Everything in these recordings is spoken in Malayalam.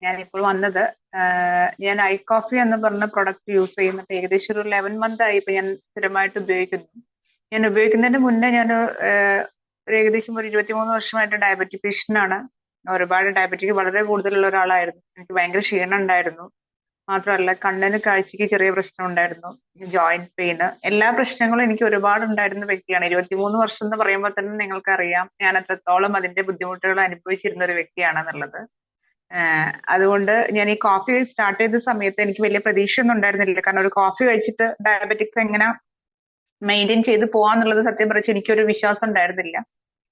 ഞാനിപ്പോൾ വന്നത്. ഞാൻ ഐ കോഫി എന്ന് പറഞ്ഞ പ്രൊഡക്റ്റ് യൂസ് ചെയ്യുന്നത് ഏകദേശം ഒരു 11 മന്ത് ആയി ഇപ്പൊ ഞാൻ സ്ഥിരമായിട്ട് ഉപയോഗിക്കുന്നു. ഞാൻ ഉപയോഗിക്കുന്നതിന് മുന്നേ ഞാൻ ഏകദേശം ഒരു 23 വർഷമായിട്ട് ഡയബറ്റിക് പേഷ്യന്റാണ്. ഒരുപാട് ഡയബറ്റിക് വളരെ കൂടുതലുള്ള ഒരാളായിരുന്നു. എനിക്ക് ഭയങ്കര ക്ഷീണം ഉണ്ടായിരുന്നു. മാത്രമല്ല കണ്ണിന് കാഴ്ചക്ക് ചെറിയ പ്രശ്നം ഉണ്ടായിരുന്നു. ജോയിന്റ് പെയിന് എല്ലാ പ്രശ്നങ്ങളും എനിക്ക് ഒരുപാട് ഉണ്ടായിരുന്ന വ്യക്തിയാണ്. 23 വർഷം എന്ന് പറയുമ്പോൾ തന്നെ നിങ്ങൾക്കറിയാം ഞാൻ എത്രത്തോളം അതിന്റെ ബുദ്ധിമുട്ടുകൾ അനുഭവിച്ചിരുന്ന ഒരു വ്യക്തിയാണെന്നുള്ളത്. അതുകൊണ്ട് ഞാൻ ഈ കോഫി സ്റ്റാർട്ട് ചെയ്ത സമയത്ത് എനിക്ക് വലിയ പ്രതീക്ഷയൊന്നും ഉണ്ടായിരുന്നില്ല. കാരണം ഒരു കോഫി കഴിച്ചിട്ട് ഡയബറ്റിക്സ് എങ്ങനെ മെയിൻറ്റെയിൻ ചെയ്ത് പോവാന്നുള്ളത് സത്യം പറഞ്ഞാൽ എനിക്കൊരു വിശ്വാസം ഉണ്ടായിരുന്നില്ല.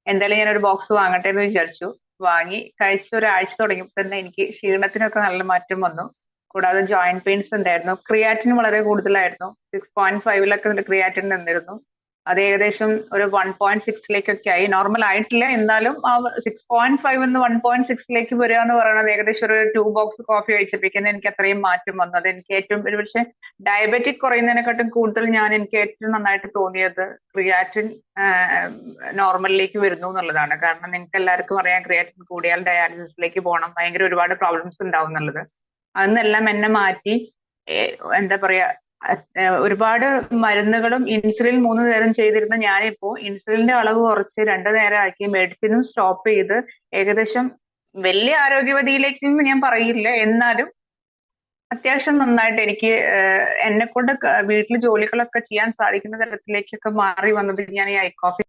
എന്തായാലും ഞാനൊരു ബോക്സ് വാങ്ങട്ടെ എന്ന് വിചാരിച്ചു. വാങ്ങി കഴിച്ച ഒരാഴ്ച തുടങ്ങിയപ്പോൾ തന്നെ എനിക്ക് ക്ഷീണത്തിനൊക്കെ നല്ല മാറ്റം വന്നു. കൂടാതെ ജോയിന്റ് പെയിൻസ് ഉണ്ടായിരുന്നു. ക്രിയാറ്റിൻ വളരെ കൂടുതലായിരുന്നു. 6.5 ക്രിയാറ്റിൻ നിന്നിരുന്നു. അത് ഏകദേശം ഒരു 1.6 ആയി. നോർമൽ ആയിട്ടില്ല, എന്നാലും ആ 6.5 1.6 വരിക എന്ന് പറയുന്നത് ഏകദേശം ഒരു 2 ബോക്സ് കോഫി കഴിച്ചപ്പോഴേക്കും എനിക്ക് അത്രയും മാറ്റം വന്നു. അത് എനിക്ക് ഏറ്റവും ഒരുപക്ഷെ ഡയബറ്റിക് കുറയുന്നതിനെക്കാട്ടും കൂടുതൽ എനിക്ക് ഏറ്റവും നന്നായിട്ട് തോന്നിയത് ക്രിയാറ്റിൻ നോർമലിലേക്ക് വരുന്നു എന്നുള്ളതാണ്. കാരണം നിങ്ങൾക്ക് എല്ലാവർക്കും അറിയാം ക്രിയാറ്റിൻ കൂടിയാൽ ഡയാലിസിസിലേക്ക് പോകണം, ഭയങ്കര ഒരുപാട് പ്രോബ്ലംസ് ഉണ്ടാവും എന്നുള്ളത്. അതെന്നെല്ലാം എന്നെ മാറ്റി. എന്താ പറയാ, ഒരുപാട് മരുന്നുകളും ഇൻസുലിൻ 3 നേരം ചെയ്തിരുന്ന ഞാനിപ്പോ ഇൻസുലിന്റെ അളവ് കുറച്ച് 2 നേരം ആക്കി, മെഡിസിനും സ്റ്റോപ്പ് ചെയ്ത് ഏകദേശം വലിയ ആരോഗ്യവതിയിലേക്കൊന്നും ഞാൻ പറയില്ല, എന്നാലും അത്യാവശ്യം നന്നായിട്ട് എനിക്ക് എന്നെ കൊണ്ട് വീട്ടിൽ ജോലികളൊക്കെ ചെയ്യാൻ സാധിക്കുന്ന തരത്തിലേക്കൊക്കെ മാറി വന്നത് ഞാൻ ഈ ഐ കോഫി